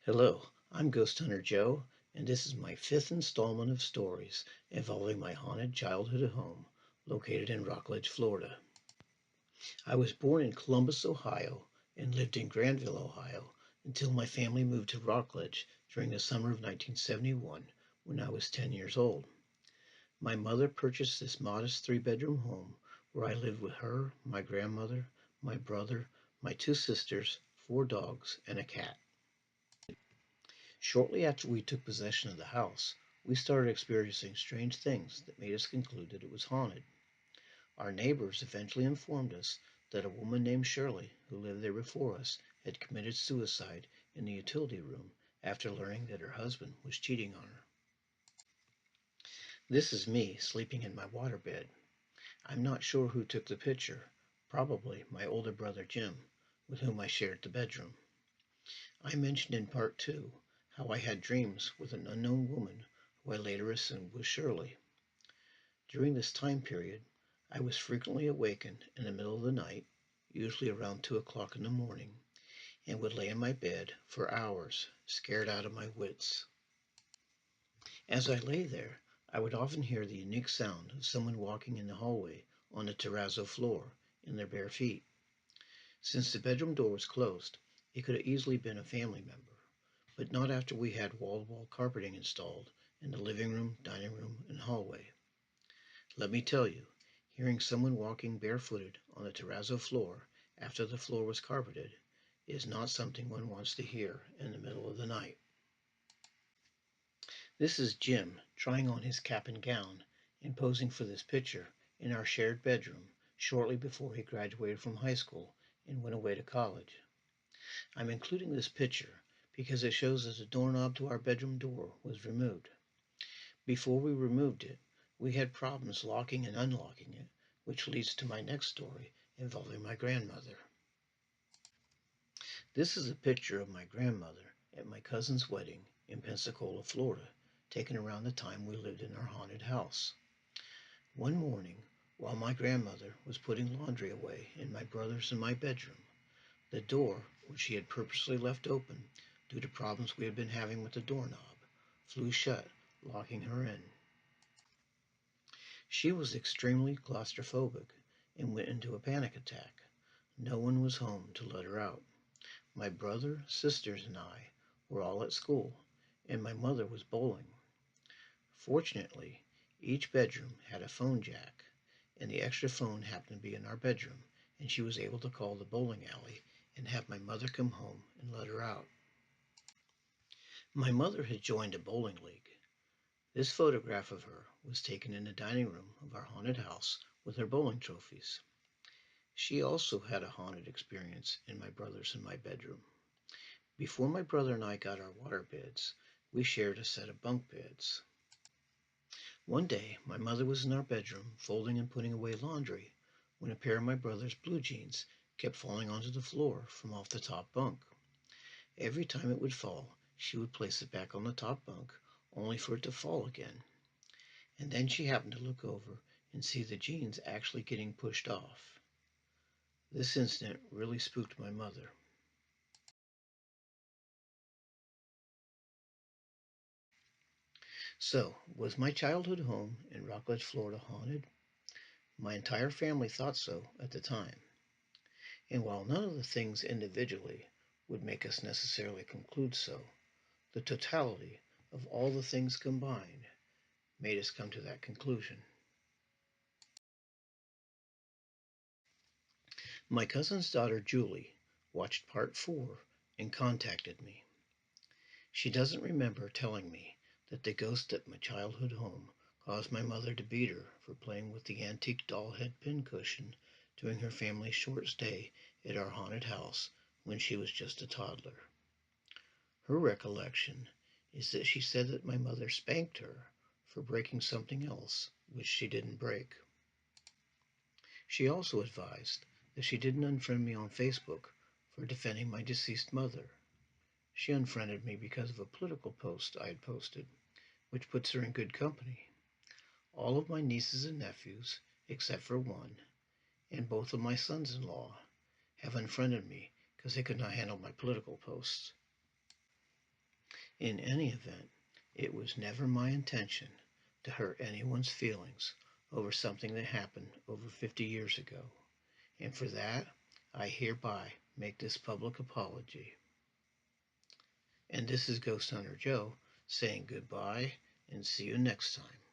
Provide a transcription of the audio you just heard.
Hello, I'm Ghost Hunter Joe, and this is my fifth installment of stories involving my haunted childhood home located in Rockledge, Florida. I was born in Columbus, Ohio, and lived in Granville, Ohio, until my family moved to Rockledge during the summer of 1971 when I was 10 years old. My mother purchased this modest three-bedroom home where I lived with her, my grandmother, my brother, my two sisters, four dogs, and a cat. Shortly after we took possession of the house, we started experiencing strange things that made us conclude that it was haunted. Our neighbors eventually informed us that a woman named Shirley, who lived there before us, had committed suicide in the utility room after learning that her husband was cheating on her. This is me sleeping in my waterbed. I'm not sure who took the picture, probably my older brother Jim, with whom I shared the bedroom. I mentioned in part 2 how I had dreams with an unknown woman who I later assumed was Shirley. During this time period, I was frequently awakened in the middle of the night, usually around 2 o'clock in the morning, and would lay in my bed for hours, scared out of my wits. As I lay there, I would often hear the unique sound of someone walking in the hallway on the terrazzo floor in their bare feet. Since the bedroom door was closed, it could have easily been a family member, but not after we had wall-to-wall carpeting installed in the living room, dining room, and hallway. Let me tell you, hearing someone walking barefooted on the terrazzo floor after the floor was carpeted is not something one wants to hear in the middle of the night. This is Jim trying on his cap and gown and posing for this picture in our shared bedroom shortly before he graduated from high school and went away to college. I'm including this picture because it shows that the doorknob to our bedroom door was removed. Before we removed it, we had problems locking and unlocking it, which leads to my next story involving my grandmother. This is a picture of my grandmother at my cousin's wedding in Pensacola, Florida, taken around the time we lived in our haunted house. One morning, while my grandmother was putting laundry away in my brother's and my bedroom, the door, which she had purposely left open due to problems we had been having with the doorknob, flew shut, locking her in. She was extremely claustrophobic and went into a panic attack. No one was home to let her out. My brother, sisters, and I were all at school, and my mother was bowling. Fortunately, each bedroom had a phone jack, and the extra phone happened to be in our bedroom, and she was able to call the bowling alley and have my mother come home and let her out. My mother had joined a bowling league. This photograph of her was taken in the dining room of our haunted house with her bowling trophies. She also had a haunted experience in my brother's and my bedroom. Before my brother and I got our water beds, we shared a set of bunk beds. One day, my mother was in our bedroom folding and putting away laundry when a pair of my brother's blue jeans kept falling onto the floor from off the top bunk. Every time it would fall, she would place it back on the top bunk, only for it to fall again. And then she happened to look over and see the jeans actually getting pushed off. This incident really spooked my mother. So, was my childhood home in Rockledge, Florida haunted? My entire family thought so at the time. And while none of the things individually would make us necessarily conclude so, the totality of all the things combined made us come to that conclusion. My cousin's daughter Julie watched part 4 and contacted me. She doesn't remember telling me that the ghost at my childhood home caused my mother to beat her for playing with the antique doll head pincushion during her family's short stay at our haunted house when she was just a toddler. Her recollection is that she said that my mother spanked her for breaking something else, which she didn't break. She also advised that she didn't unfriend me on Facebook for defending my deceased mother. She unfriended me because of a political post I had posted, which puts her in good company. All of my nieces and nephews, except for one, and both of my sons-in-law, have unfriended me because they could not handle my political posts. In any event, it was never my intention to hurt anyone's feelings over something that happened over 50 years ago, and for that, I hereby make this public apology. And this is Ghost Hunter Joe saying goodbye and see you next time.